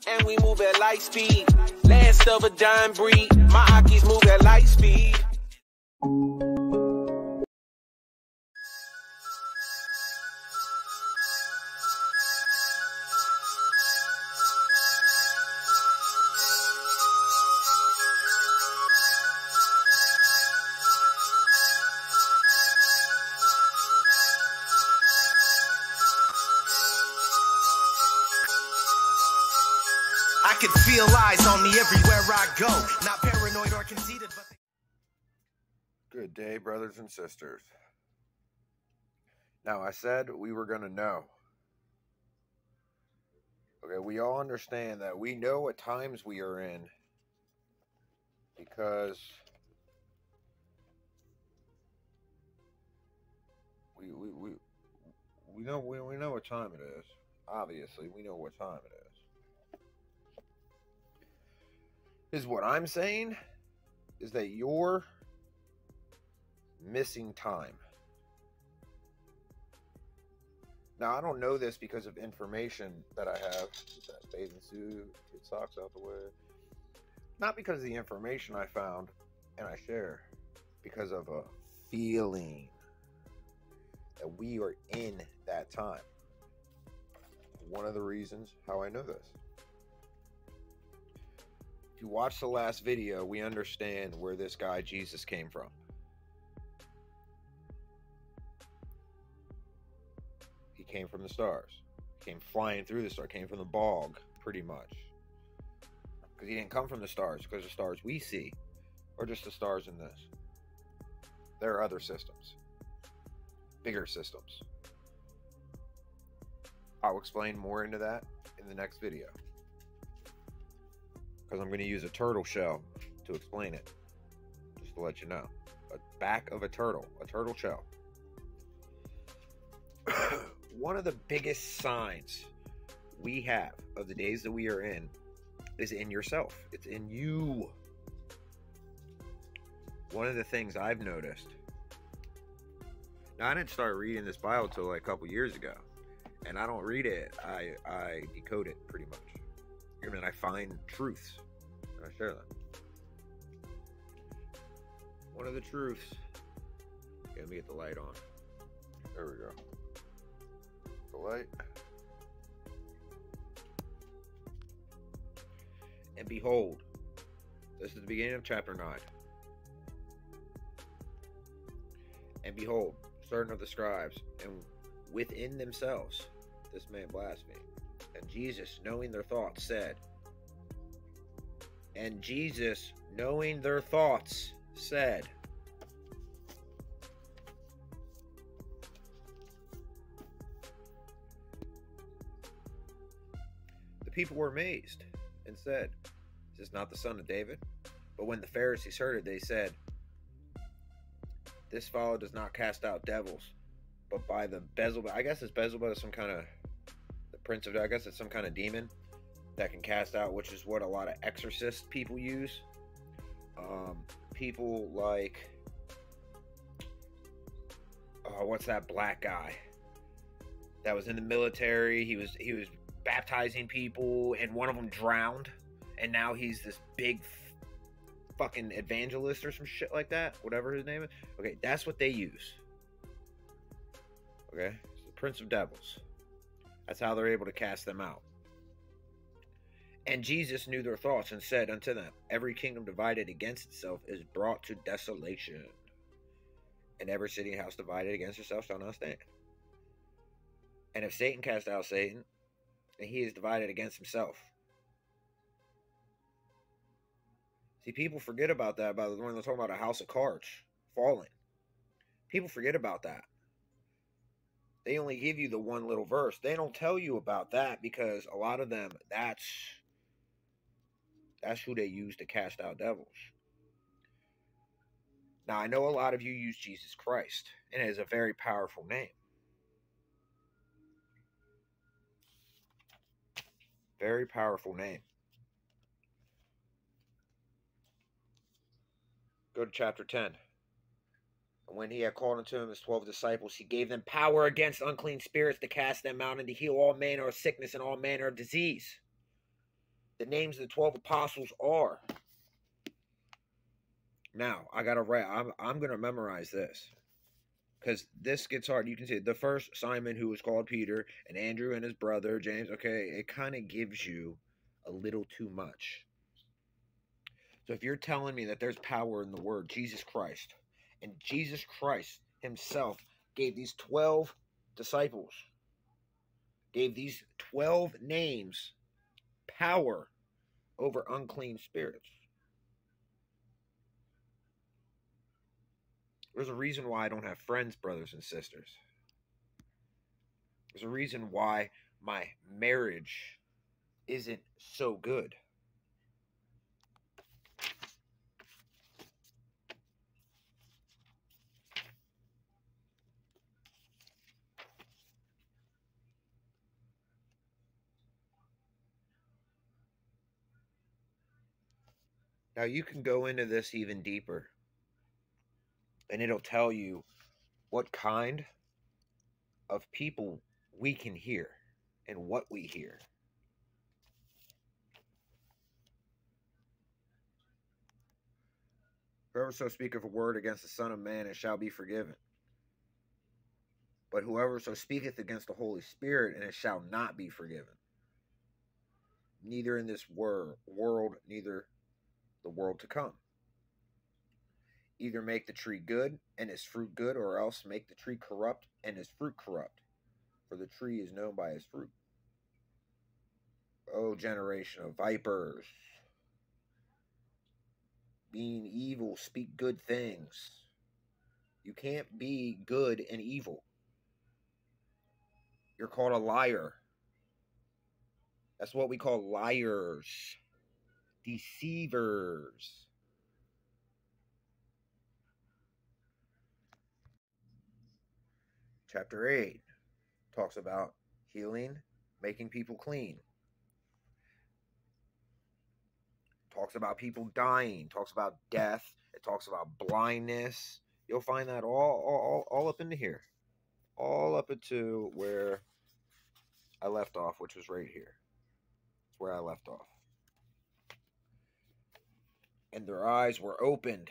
And we move at light speed. Last of a dying breed. My Akis move at light speed. I can feel eyes on me everywhere I go. Not paranoid or conceited, but Good day, brothers and sisters. Now, I said we were going to know. Okay, we all understand that we know what times we are in because we know what time it is. Obviously, we know what time it is. Is what I'm saying is that you're missing time. Now, I don't know this because of information that I have. Get that bathing suit, get socks out the way. Not because of the information I found and I share, because of a feeling that we are in that time. One of the reasons how I know this. If you watch the last video, we understand where this guy Jesus came from. He came from the stars. He came flying through the stars. Came from the bog, pretty much. Because he didn't come from the stars, because the stars we see are just the stars in this. There are other systems. Bigger systems. I'll explain more into that in the next video. Because I'm going to use a turtle shell to explain it. Just to let you know. A back of a turtle shell. One of the biggest signs we have of the days that we are in is in yourself. It's in you. One of the things I've noticed. Now, I didn't start reading this Bible till like a couple years ago. And I don't read it. I decode it pretty much. I mean, I find truths and I share them. One of the truths. Okay, let me get the light on. There we go. The light. And behold, this is the beginning of chapter 9. And behold, certain of the scribes, and within themselves, this man blasphemed. And Jesus, knowing their thoughts, said, the people were amazed and said, is this not the son of David? But when the Pharisees heard it, they said, this fellow does not cast out devils, but by the Beelzebub. I guess it's Beelzebub is some kind of, the prince of, I guess it's some kind of demon that can cast out, which is what a lot of exorcist people use. People like, what's that black guy that was in the military? He was baptizing people, and one of them drowned, and now he's this big fucking evangelist or some shit like that, whatever his name is. Okay, that's what they use. Okay, it's the prince of devils. That's how they're able to cast them out. And Jesus knew their thoughts and said unto them, every kingdom divided against itself is brought to desolation, and every city and house divided against itself shall not stand. And if Satan cast out Satan, and he is divided against himself. See, people forget about that, when they're talking about a house of cards falling. People forget about that. They only give you the one little verse. They don't tell you about that because a lot of them, that's who they use to cast out devils. Now, I know a lot of you use Jesus Christ, and it is a very powerful name. Very powerful name. Go to chapter 10. And when he had called unto him his 12 disciples, he gave them power against unclean spirits to cast them out and to heal all manner of sickness and all manner of disease. the names of the 12 apostles are. Now, I gotta write. I'm gonna memorize this because this gets hard. You can see the first Simon, who was called Peter, and Andrew and his brother James. Okay, it kind of gives you a little too much. So if you're telling me that there's power in the word Jesus Christ, and Jesus Christ himself gave these 12 disciples, gave these 12 names power over unclean spirits. There's a reason why I don't have friends, brothers and sisters. There's a reason why my marriage isn't so good. Now, you can go into this even deeper, and it'll tell you what kind of people we can hear and what we hear. Whoever so speaketh a word against the Son of Man, it shall be forgiven. But whoever so speaketh against the Holy Spirit, and it shall not be forgiven. Neither in this world, neither the world to come. Either make the tree good, and its fruit good, or else make the tree corrupt, and its fruit corrupt. For the tree is known by its fruit. O generation of vipers, being evil, speak good things. You can't be good and evil. You're called a liar. That's what we call liars, deceivers. Chapter 8 talks about healing, making people clean. Talks about people dying, talks about death, it talks about blindness. You'll find that all up into here. All up into where I left off, which was right here. It's where I left off. And their eyes were opened.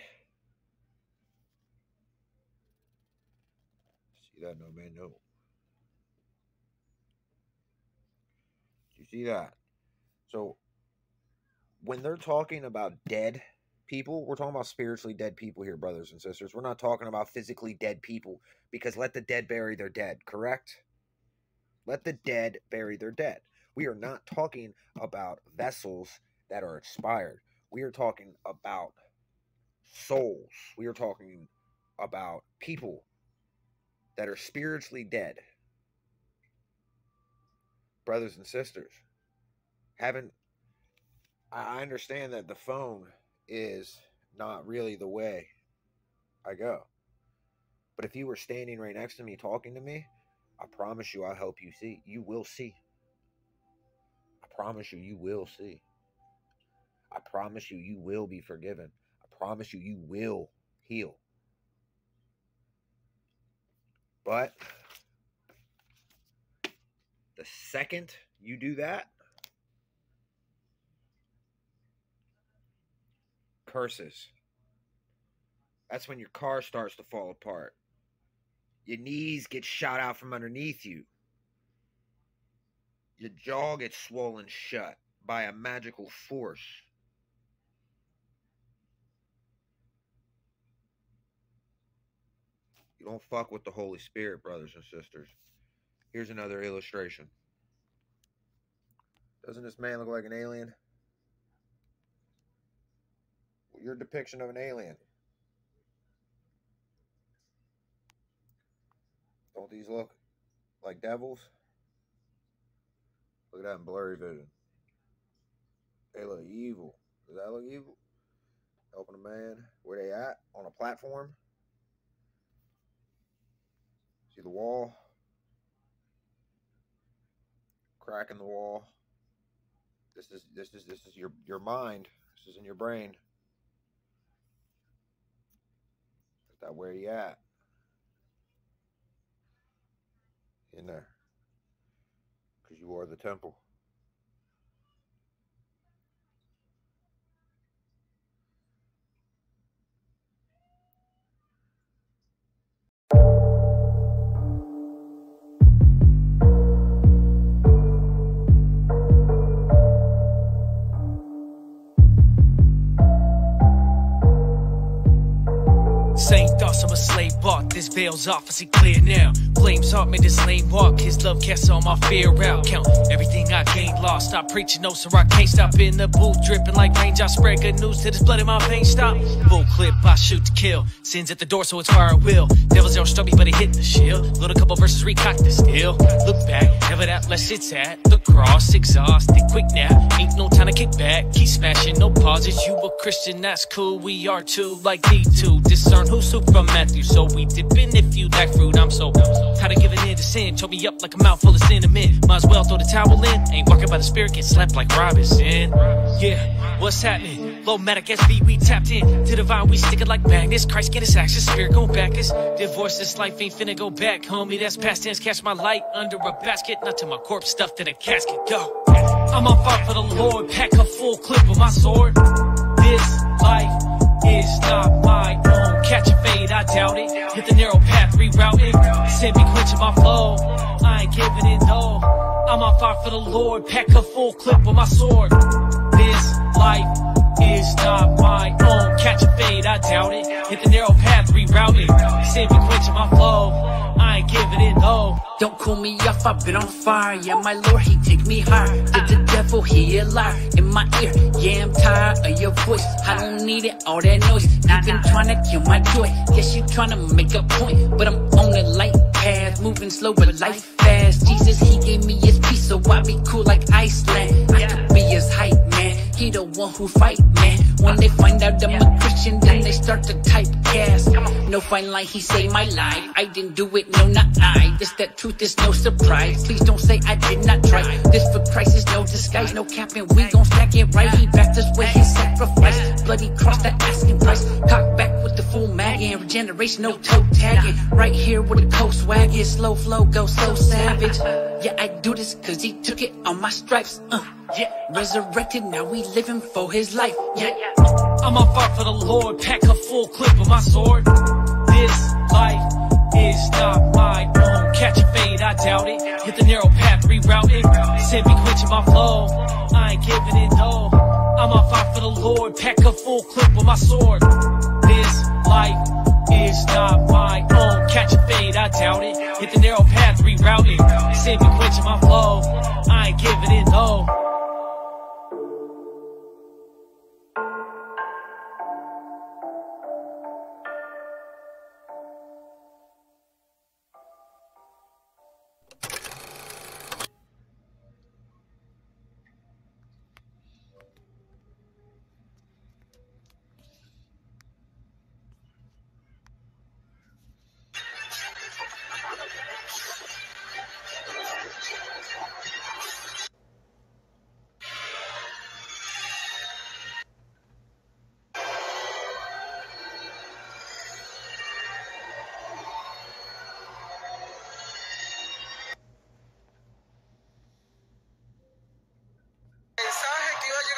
See that? No, man, no. You see that? So when they're talking about dead people, we're talking about spiritually dead people here, brothers and sisters. We're not talking about physically dead people, because let the dead bury their dead, correct? Let the dead bury their dead. We are not talking about vessels that are expired. We are talking about souls. We are talking about people that are spiritually dead. Brothers and sisters, I understand that the phone is not really the way I go. But if you were standing right next to me talking to me, I promise you I'll help you see. You will see. I promise you, you will see. I promise you, you will be forgiven. I promise you, you will heal. But the second you do that, curses. That's when your car starts to fall apart. Your knees get shot out from underneath you. Your jaw gets swollen shut by a magical force. You don't fuck with the Holy Spirit, brothers and sisters. Here's another illustration. Doesn't this man look like an alien? Well, your depiction of an alien. Don't these look like devils? Look at that in blurry vision. They look evil. Does that look evil? Helping a man. Where they at? On a platform. See the wall? Crack in the wall. This is your mind. This is in your brain. Is that where you at? In there. Because you are the temple. Same thoughts of a slave bought. This veil's off, I see clear now. Flames heart made this lame walk. His love casts all my fear out. Count everything I gained, lost. Stop preaching, no, sir, I can't stop. In the booth, dripping like rain. I spread good news to this blood in my veins. Stop. Full clip, I shoot to kill. Sin's at the door, so it's fire at will. Devil's arrow struck me, but it hit the shield. Load a couple verses, recocked the steel. Look back, never that less it's at the cross. Exhausted, quick nap. Ain't no time to kick back. Keep smashing, no pauses. You a Christian, that's cool. We are too, like need to discern who's who from Matthew. So we dip in if you lack fruit. I'm so tired of giving in to sin. Choke me up like a mouthful of cinnamon. Might as well throw the towel in. Ain't walking by the spirit, get slapped like Robinson. Yeah, what's happening? Low-matic SV, we tapped in. To the vine, we stick it like magnets. Christ get his action, spirit going back. Us divorce, this life ain't finna go back, homie. That's past tense, catch my light under a basket. Not till my corpse stuffed in a casket, go. I'm on fire for the Lord, pack a full clip of my sword. This life is not my own. Catch a fade, I doubt it. Hit the narrow path, reroute it. Send me quenching my flow. I ain't giving it, no. I'm on fire for the Lord, pack a full clip of my sword. This life is not my own. Catch a fade, I doubt it. Hit the narrow path, reroute it. Send me quenching my flow. I ain't giving it, no. Don't cool me off, I've been on fire. Yeah, my Lord, he take me higher. To the devil, he a liar. In my ear, yeah, I'm tired of your voice. I don't need it, all that noise. You been trying to kill my joy. Guess you trying to make a point, but I'm on the light path, moving slow but life fast. Jesus, he gave me his peace, so I be cool like Iceland. I could be his hype man. He the one who fight, man. When they find out I'm a Christian, then they start to typecast. No fine line, he saved my life. I didn't do it, no, not I. This that truth is no surprise. Please don't say I did not try. This for Christ is no disguise, no capping. We gon' stack it right. He backed us with his sacrifice. Bloody cross, the asking price. Cock back with the full mag and regeneration, no toe tagging. Right here with the coast wagon, slow flow, go so savage. Yeah, I do this cause he took it on my stripes. Yeah, resurrected, now we living for his life. Yeah, I'm on fire for the Lord, pack a full clip of my sword. This life is not my own. Catch a fade, I doubt it. Hit the narrow path, reroute it. Send me quenching my flow. I ain't giving it, no. I'm on fire for the Lord, pack a full clip of my sword. This life is not my own. Catch a fade, I doubt it. Hit the narrow path, reroute it. Send me quenching my flow. I ain't giving it, no.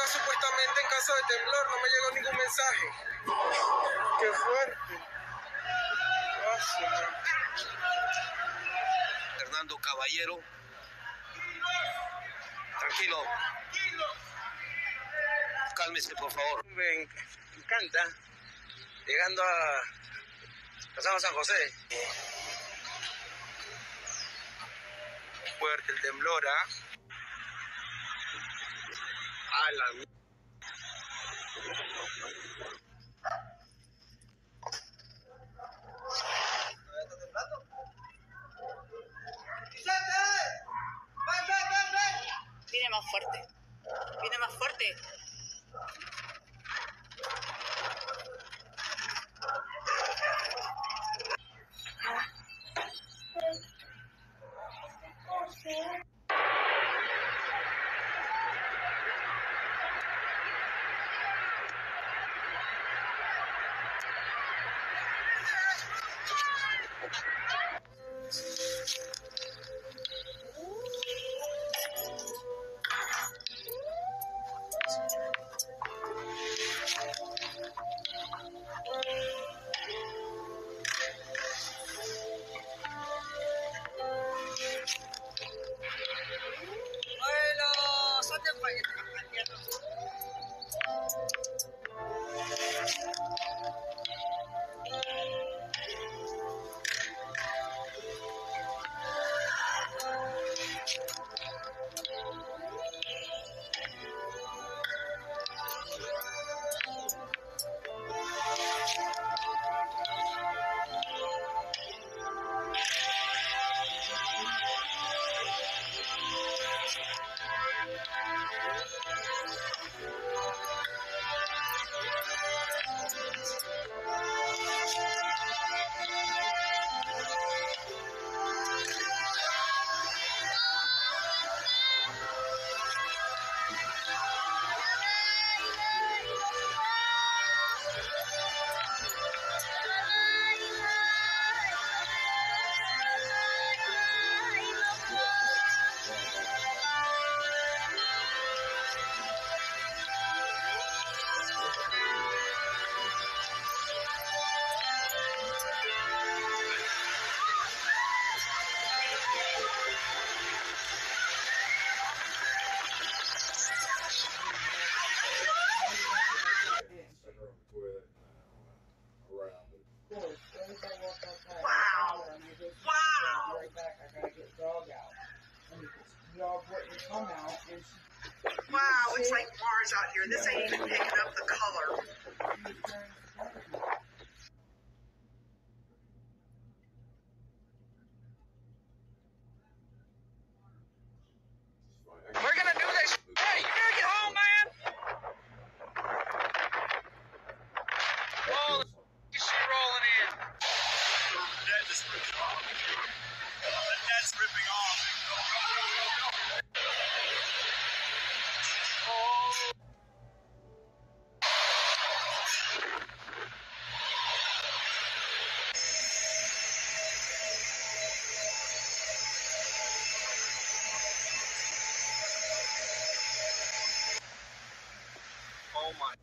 Supuestamente en caso de temblor, no me llegó ningún mensaje. Qué fuerte. Fernando Caballero. Tranquilo. Cálmese, por favor. Me encanta. Llegando a pasamos San José. Fuerte el temblor, ¿ah? A la Viene más fuerte. Viene más fuerte. Wow, it's like Mars out here. This ain't even picking up the color. We're gonna do this. Hey, you gotta get home, man. Oh, the shit rolling in. The net is ripping off. The net's ripping off. Oh. Oh my.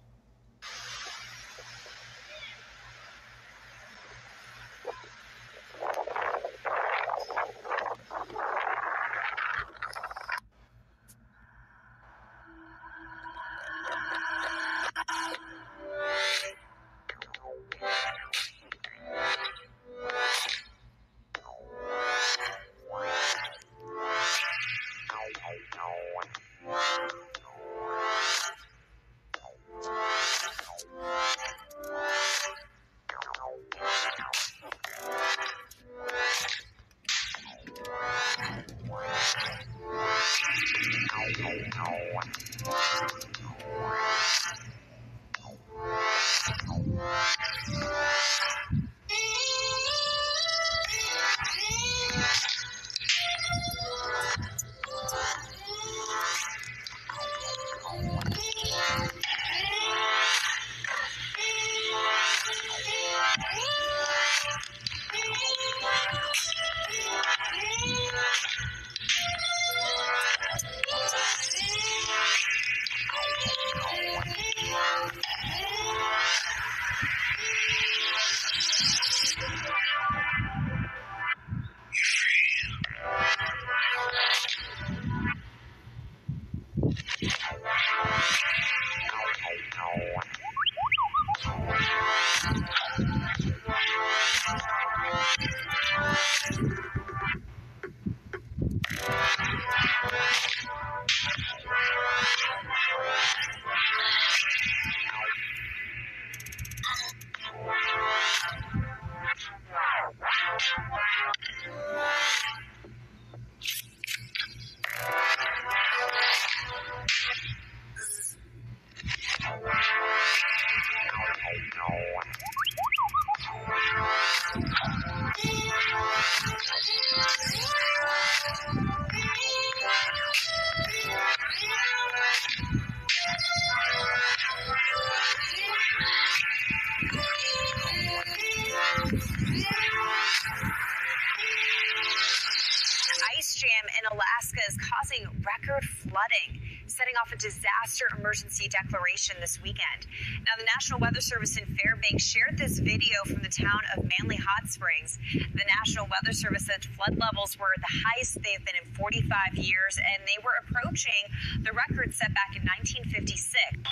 Ice jam in Alaska is causing record flooding, setting off a disaster emergency declaration this weekend. Now, the National Weather Service in Fairbanks shared this video from the town of Manly Hot Springs. The National Weather Service said flood levels were the highest they've been in 45 years, and they were approaching the record set back in 1956.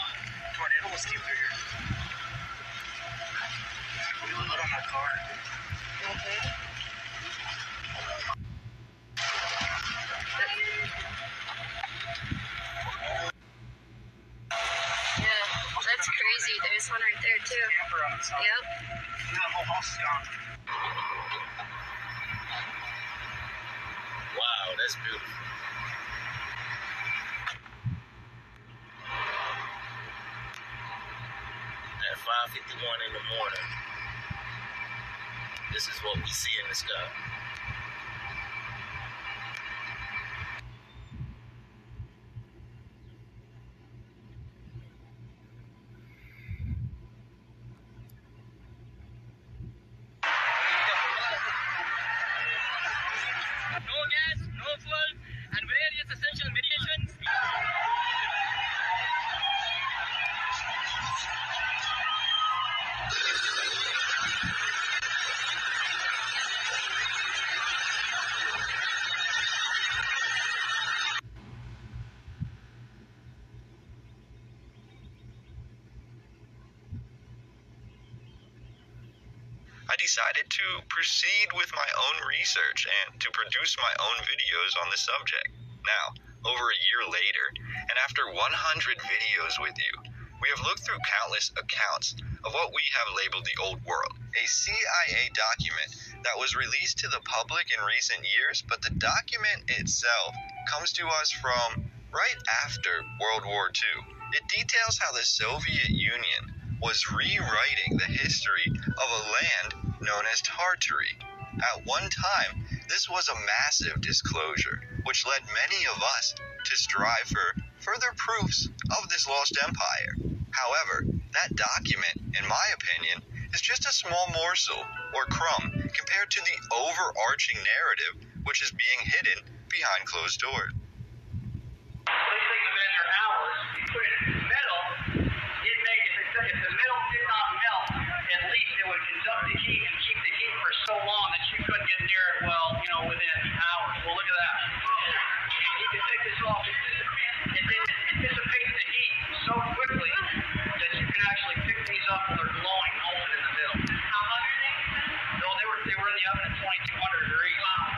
Tornado was came through here. We look good on that car. That's crazy. There's one right there, too. Camper on the side. Yep. That whole house is gone. Wow, that's beautiful. At 5:51 in the morning, this is what we see in the sky. No gas, no fuel, and various essential medications. I decided to proceed with my own research and to produce my own videos on this subject. Now, over a year later, and after 100 videos with you, we have looked through countless accounts of what we have labeled the Old World, a CIA document that was released to the public in recent years, but the document itself comes to us from right after World War II. It details how the Soviet Union was rewriting the history of a land known as Tartary. At one time, this was a massive disclosure, which led many of us to strive for further proofs of this lost empire. However, that document, in my opinion, is just a small morsel or crumb compared to the overarching narrative which is being hidden behind closed doors. These things have been there hours. You put it in metal, if the metal did not melt, at least it would conduct the heat and keep the heat for so long that you couldn't get near it, within hours. Well, look at that. You can take this off. It dissipates the heat so quickly that you can actually pick these up when they're glowing, hold it in the middle. How hot are they? No, they were in the oven at 2,200 degrees. Wow.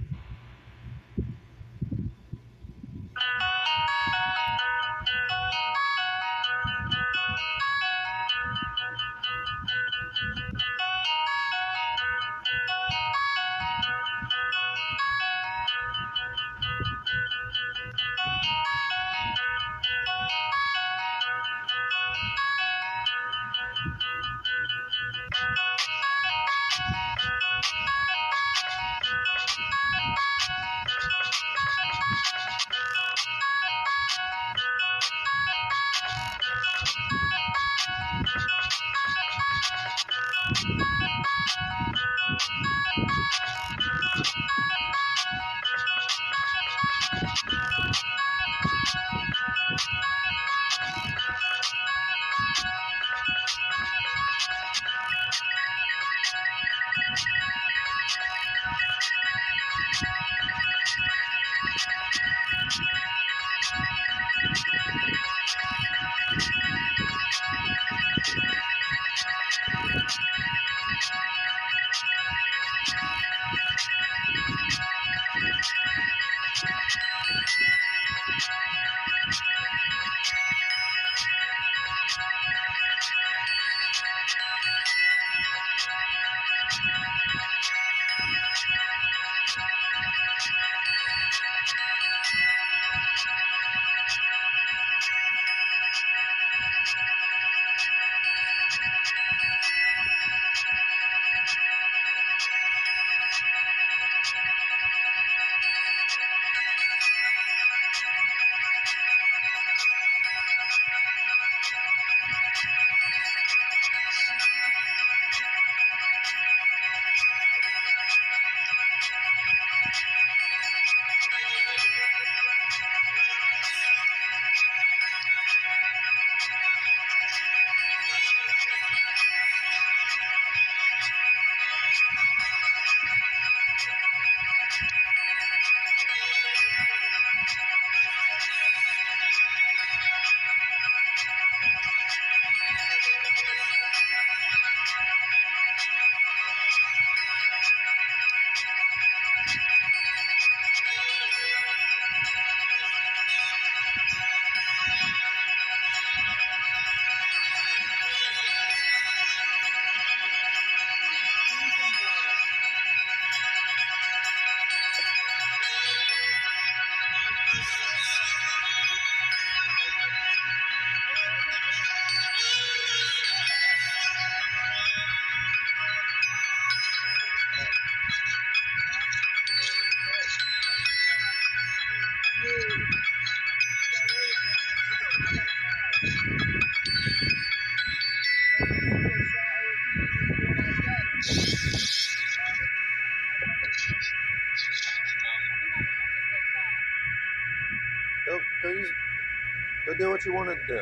Go do what you wanted to do.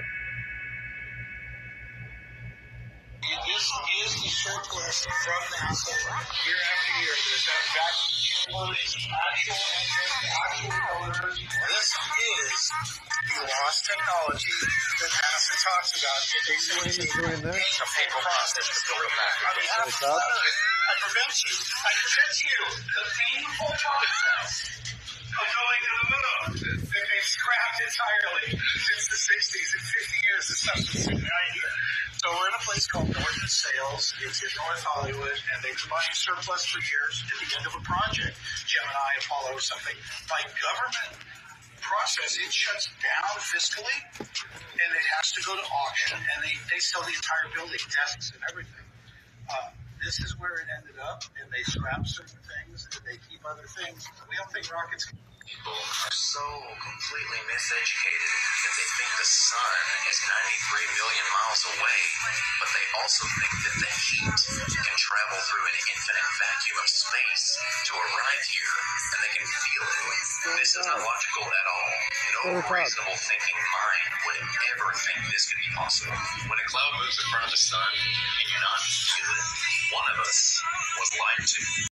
This is the checklist from NASA year after year. There's actual owners. This is the lost technology that NASA talks about. It's a paper process to build them back. I prevent you the painful process of going to the moon. entirely since the 60s. In 50 years, this stuff's been sitting right here. So we're in a place called Northern Sales. It's in North Hollywood, and they've been buying surplus for years. At the end of a project, Gemini, Apollo, or something, by government process, it shuts down fiscally, and it has to go to auction, and they sell the entire building, desks and everything. This is where it ended up, and they scrap certain things, and they keep other things. We don't think rockets can... People are so completely miseducated that they think the sun is 93 million miles away, but they also think that the heat can travel through an infinite vacuum of space to arrive here, and they can feel it. This is not logical at all. No reasonable thinking mind would ever think this could be possible. When a cloud moves in front of the sun and you're not feel it, one of us was lied to.